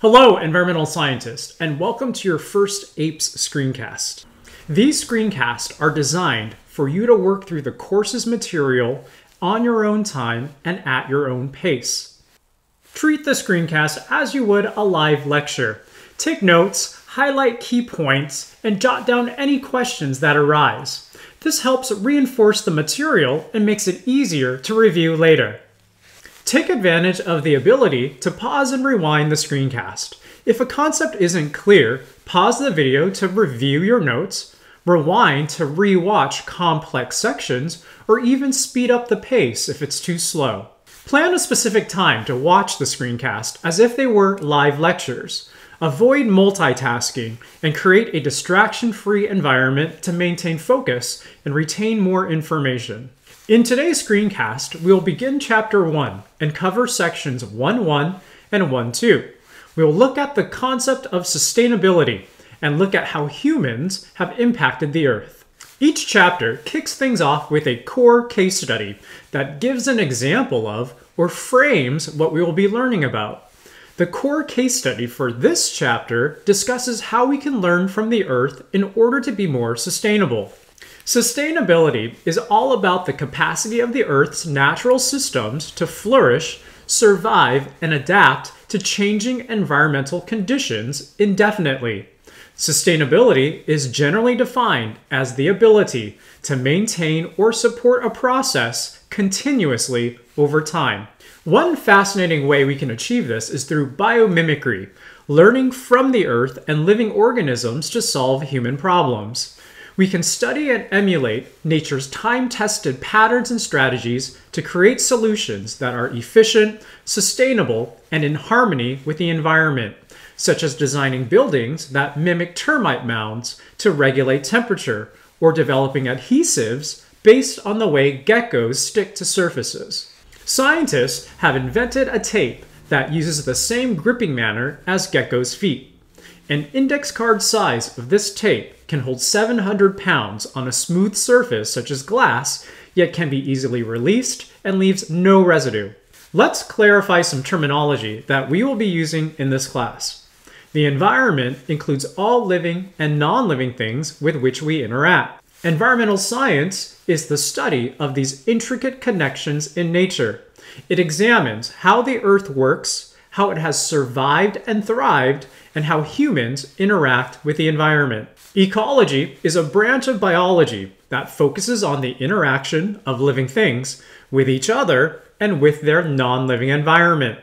Hello, environmental scientists, and welcome to your first APES screencast. These screencasts are designed for you to work through the course's material on your own time and at your own pace. Treat the screencast as you would a live lecture. Take notes, highlight key points, and jot down any questions that arise. This helps reinforce the material and makes it easier to review later. Take advantage of the ability to pause and rewind the screencast. If a concept isn't clear, pause the video to review your notes, rewind to re-watch complex sections, or even speed up the pace if it's too slow. Plan a specific time to watch the screencast as if they were live lectures. Avoid multitasking and create a distraction-free environment to maintain focus and retain more information. In today's screencast, we'll begin Chapter 1 and cover sections 1.1 and 1.2. We'll look at the concept of sustainability and look at how humans have impacted the Earth. Each chapter kicks things off with a core case study that gives an example of or frames what we will be learning about. The core case study for this chapter discusses how we can learn from the Earth in order to be more sustainable. Sustainability is all about the capacity of the Earth's natural systems to flourish, survive, and adapt to changing environmental conditions indefinitely. Sustainability is generally defined as the ability to maintain or support a process continuously over time. One fascinating way we can achieve this is through biomimicry, learning from the Earth and living organisms to solve human problems. We can study and emulate nature's time-tested patterns and strategies to create solutions that are efficient, sustainable, and in harmony with the environment, such as designing buildings that mimic termite mounds to regulate temperature, or developing adhesives based on the way geckos stick to surfaces. Scientists have invented a tape that uses the same gripping manner as geckos' feet. An index card size of this tape can hold 700 pounds on a smooth surface such as glass, yet can be easily released and leaves no residue. Let's clarify some terminology that we will be using in this class. The environment includes all living and non-living things with which we interact. Environmental science is the study of these intricate connections in nature. It examines how the Earth works, how it has survived and thrived, and how humans interact with the environment. Ecology is a branch of biology that focuses on the interaction of living things with each other and with their non-living environment.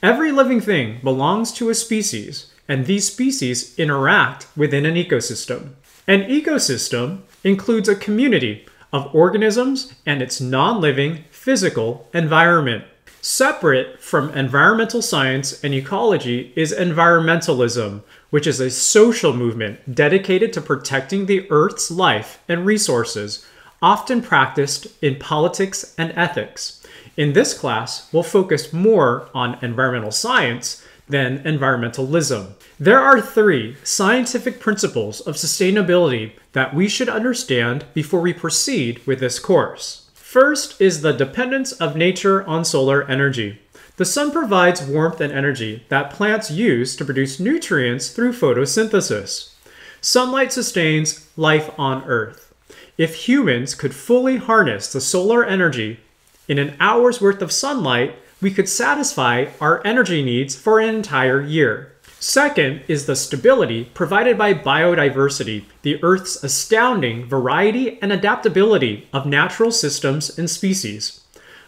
Every living thing belongs to a species, and these species interact within an ecosystem. An ecosystem includes a community of organisms and its non-living physical environment. Separate from environmental science and ecology is environmentalism, which is a social movement dedicated to protecting the Earth's life and resources, often practiced in politics and ethics. In this class, we'll focus more on environmental science than environmentalism. There are 3 scientific principles of sustainability that we should understand before we proceed with this course. First is the dependence of nature on solar energy. The sun provides warmth and energy that plants use to produce nutrients through photosynthesis. Sunlight sustains life on Earth. If humans could fully harness the solar energy in an hour's worth of sunlight, we could satisfy our energy needs for an entire year. Second is the stability provided by biodiversity, the Earth's astounding variety and adaptability of natural systems and species.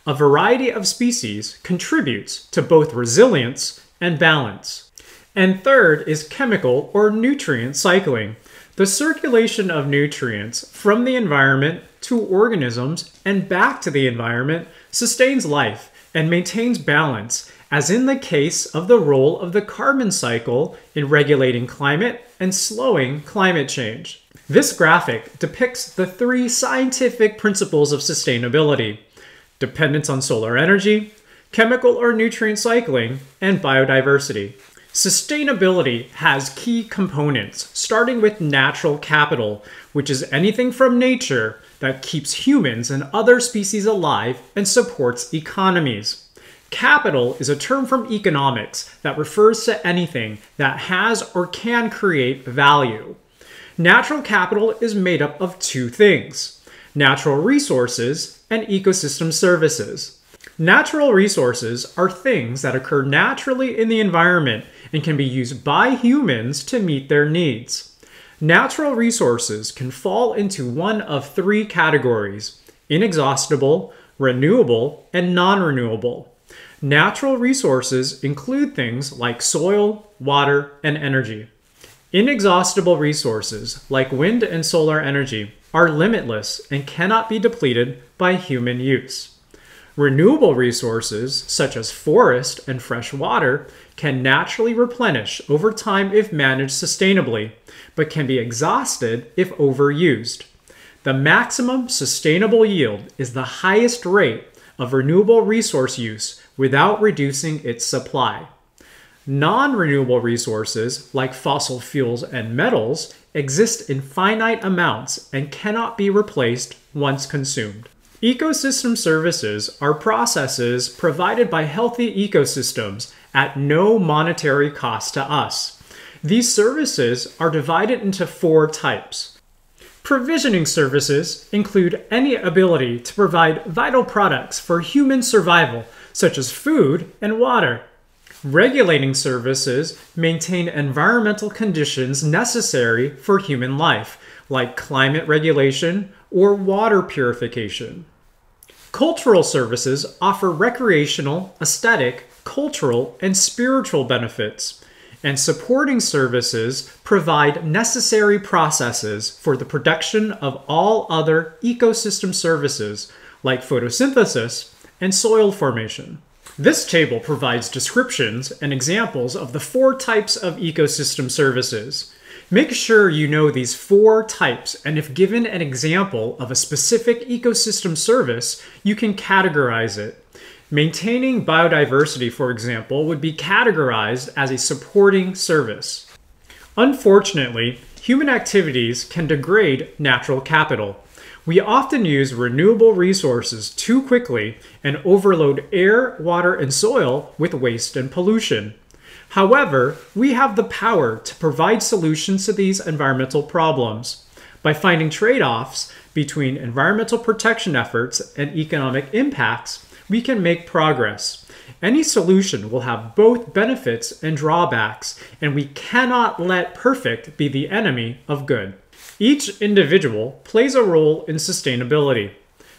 A variety of species contributes to both resilience and balance. And third is chemical or nutrient cycling, the circulation of nutrients from the environment to organisms and back to the environment sustains life and maintains balance, as in the case of the role of the carbon cycle in regulating climate and slowing climate change. This graphic depicts the 3 scientific principles of sustainability: dependence on solar energy, chemical or nutrient cycling, and biodiversity. Sustainability has key components, starting with natural capital, which is anything from nature that keeps humans and other species alive and supports economies. Capital is a term from economics that refers to anything that has or can create value. Natural capital is made up of two things: natural resources and ecosystem services. Natural resources are things that occur naturally in the environment and can be used by humans to meet their needs. Natural resources can fall into one of three categories: inexhaustible, renewable, and non-renewable. Natural resources include things like soil, water, and energy. Inexhaustible resources, like wind and solar energy, are limitless and cannot be depleted by human use. Renewable resources, such as forest and fresh water, can naturally replenish over time if managed sustainably, but can be exhausted if overused. The maximum sustainable yield is the highest rate of renewable resource use without reducing its supply. Non-renewable resources, like fossil fuels and metals, exist in finite amounts and cannot be replaced once consumed. Ecosystem services are processes provided by healthy ecosystems at no monetary cost to us. These services are divided into four types. Provisioning services include any ability to provide vital products for human survival, such as food and water. Regulating services maintain environmental conditions necessary for human life, like climate regulation or water purification. Cultural services offer recreational, aesthetic, cultural, and spiritual benefits. And supporting services provide necessary processes for the production of all other ecosystem services, like photosynthesis and soil formation. This table provides descriptions and examples of the four types of ecosystem services. Make sure you know these four types, and if given an example of a specific ecosystem service, you can categorize it. Maintaining biodiversity, for example, would be categorized as a supporting service. Unfortunately, human activities can degrade natural capital. We often use renewable resources too quickly and overload air, water, and soil with waste and pollution. However, we have the power to provide solutions to these environmental problems. By finding trade-offs between environmental protection efforts and economic impacts, we can make progress. Any solution will have both benefits and drawbacks, and we cannot let perfect be the enemy of good. Each individual plays a role in sustainability.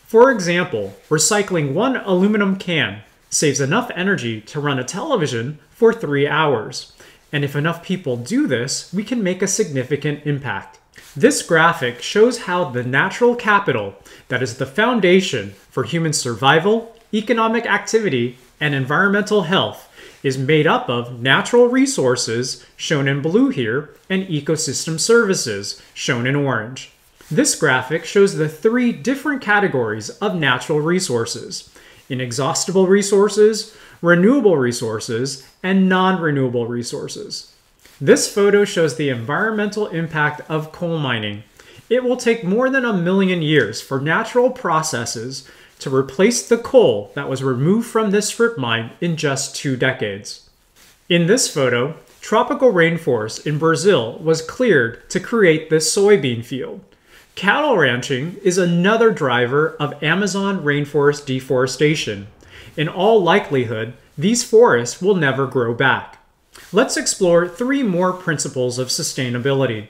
For example, recycling one aluminum can saves enough energy to run a television for 3 hours. And if enough people do this, we can make a significant impact. This graphic shows how the natural capital that is the foundation for human survival, economic activity, and environmental health is made up of natural resources, shown in blue here, and ecosystem services, shown in orange. This graphic shows the three different categories of natural resources: inexhaustible resources, renewable resources, and non-renewable resources. This photo shows the environmental impact of coal mining. It will take more than 1 million years for natural processes to replace the coal that was removed from this strip mine in just 2 decades. In this photo, tropical rainforest in Brazil was cleared to create this soybean field. Cattle ranching is another driver of Amazon rainforest deforestation. In all likelihood, these forests will never grow back. Let's explore 3 more principles of sustainability.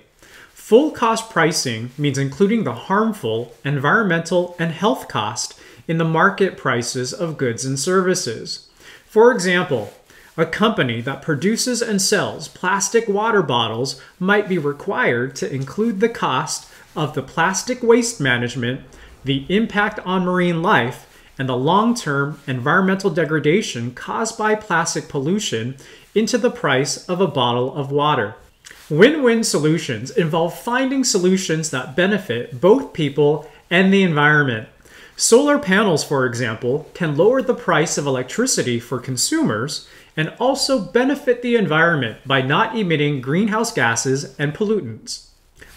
Full cost pricing means including the harmful environmental and health cost in the market prices of goods and services. For example, a company that produces and sells plastic water bottles might be required to include the cost of the plastic waste management, the impact on marine life, and the long-term environmental degradation caused by plastic pollution into the price of a bottle of water. Win-win solutions involve finding solutions that benefit both people and the environment. Solar panels, for example, can lower the price of electricity for consumers and also benefit the environment by not emitting greenhouse gases and pollutants.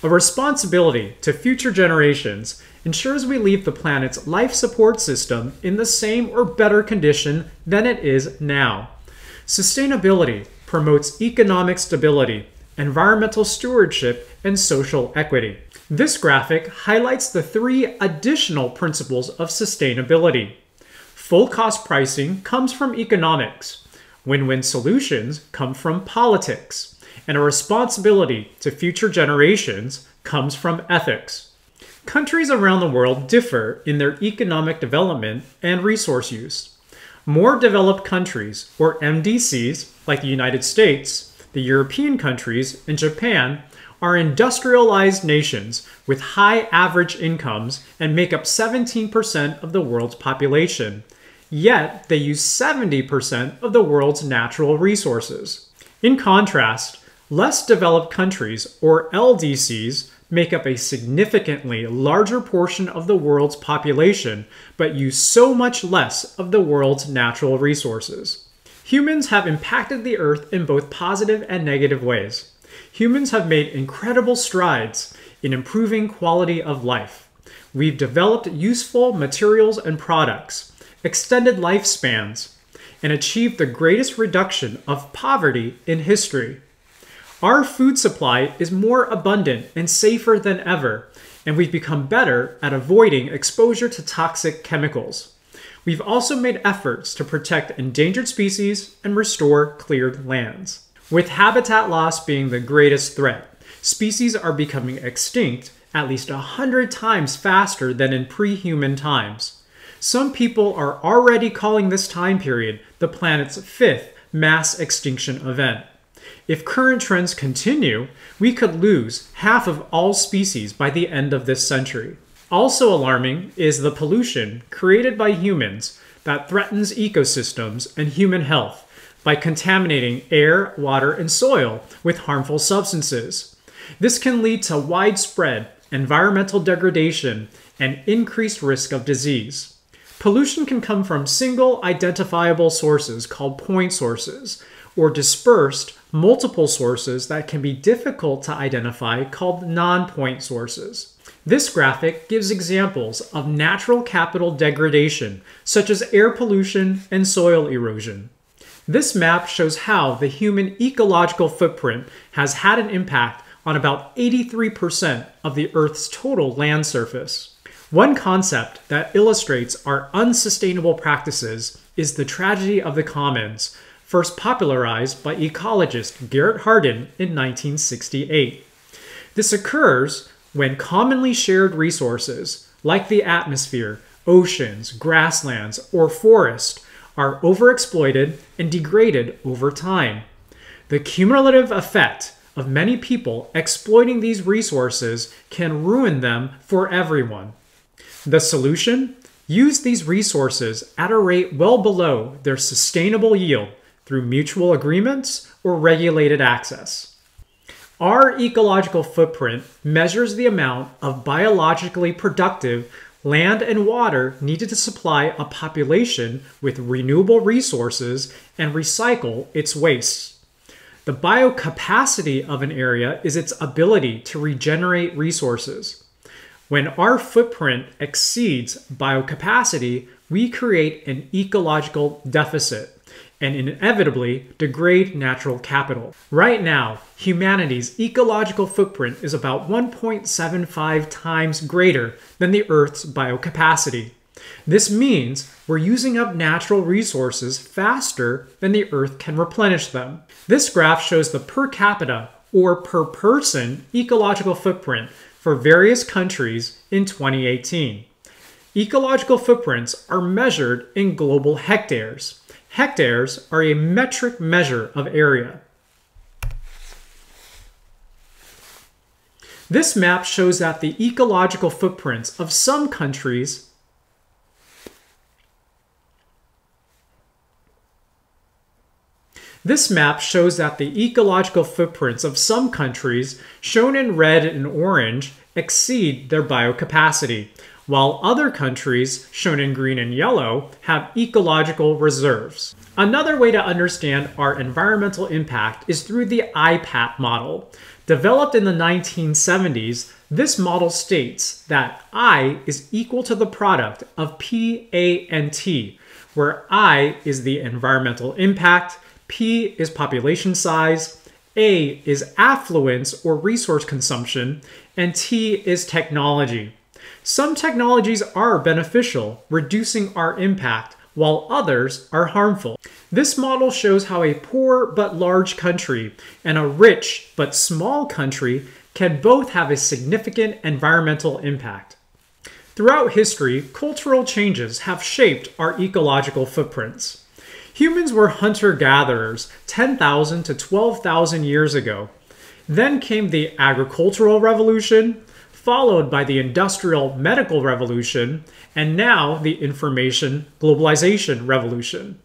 A responsibility to future generations ensures we leave the planet's life support system in the same or better condition than it is now. Sustainability promotes economic stability, environmental stewardship, and social equity. This graphic highlights the 3 additional principles of sustainability. Full cost pricing comes from economics. Win-win solutions come from politics. And a responsibility to future generations comes from ethics. Countries around the world differ in their economic development and resource use. More developed countries, or MDCs, like the United States, the European countries, and Japan, are industrialized nations with high average incomes and make up 17% of the world's population. Yet, they use 70% of the world's natural resources. In contrast, less developed countries, or LDCs, make up a significantly larger portion of the world's population, but use so much less of the world's natural resources. Humans have impacted the Earth in both positive and negative ways. Humans have made incredible strides in improving quality of life. We've developed useful materials and products, extended lifespans, and achieved the greatest reduction of poverty in history. Our food supply is more abundant and safer than ever, and we've become better at avoiding exposure to toxic chemicals. We've also made efforts to protect endangered species and restore cleared lands. With habitat loss being the greatest threat, species are becoming extinct at least 100 times faster than in pre-human times. Some people are already calling this time period the planet's 5th mass extinction event. If current trends continue, we could lose half of all species by the end of this century. Also alarming is the pollution created by humans that threatens ecosystems and human health by contaminating air, water, and soil with harmful substances. This can lead to widespread environmental degradation and increased risk of disease. Pollution can come from single identifiable sources called point sources, or dispersed multiple sources that can be difficult to identify called non-point sources. This graphic gives examples of natural capital degradation, such as air pollution and soil erosion. This map shows how the human ecological footprint has had an impact on about 83% of the Earth's total land surface. One concept that illustrates our unsustainable practices is the tragedy of the commons, first popularized by ecologist Garrett Hardin in 1968. This occurs when commonly shared resources, like the atmosphere, oceans, grasslands, or forest, are overexploited and degraded over time. The cumulative effect of many people exploiting these resources can ruin them for everyone. The solution? Use these resources at a rate well below their sustainable yield through mutual agreements or regulated access. Our ecological footprint measures the amount of biologically productive land and water needed to supply a population with renewable resources and recycle its wastes. The biocapacity of an area is its ability to regenerate resources. When our footprint exceeds biocapacity, we create an ecological deficit and inevitably degrade natural capital. Right now, humanity's ecological footprint is about 1.75 times greater than the Earth's biocapacity. This means we're using up natural resources faster than the Earth can replenish them. This graph shows the per capita or per person ecological footprint for various countries in 2018. Ecological footprints are measured in global hectares. Hectares are a metric measure of area. This map shows that the ecological footprints of some countries shown in red and orange, exceed their biocapacity, while other countries, shown in green and yellow, have ecological reserves. Another way to understand our environmental impact is through the IPAT model. Developed in the 1970s, this model states that I is equal to the product of P, A, and T, where I is the environmental impact, P is population size, A is affluence or resource consumption, and T is technology. Some technologies are beneficial, reducing our impact, while others are harmful. This model shows how a poor but large country and a rich but small country can both have a significant environmental impact. Throughout history, cultural changes have shaped our ecological footprints. Humans were hunter-gatherers 10,000 to 12,000 years ago. Then came the agricultural revolution, followed by the industrial medical revolution, and now the information globalization revolution.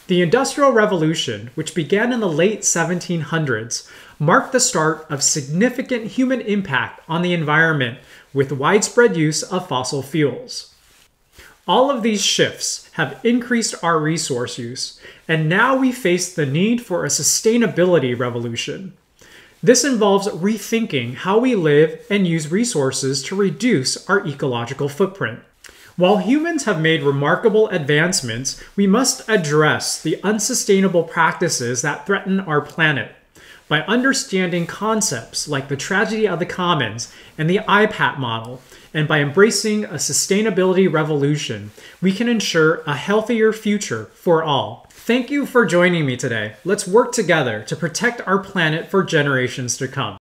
The Industrial Revolution, which began in the late 1700s, marked the start of significant human impact on the environment with widespread use of fossil fuels. All of these shifts have increased our resource use, and now we face the need for a sustainability revolution. This involves rethinking how we live and use resources to reduce our ecological footprint. While humans have made remarkable advancements, we must address the unsustainable practices that threaten our planet. By understanding concepts like the tragedy of the commons and the APES model, and by embracing a sustainability revolution, we can ensure a healthier future for all. Thank you for joining me today. Let's work together to protect our planet for generations to come.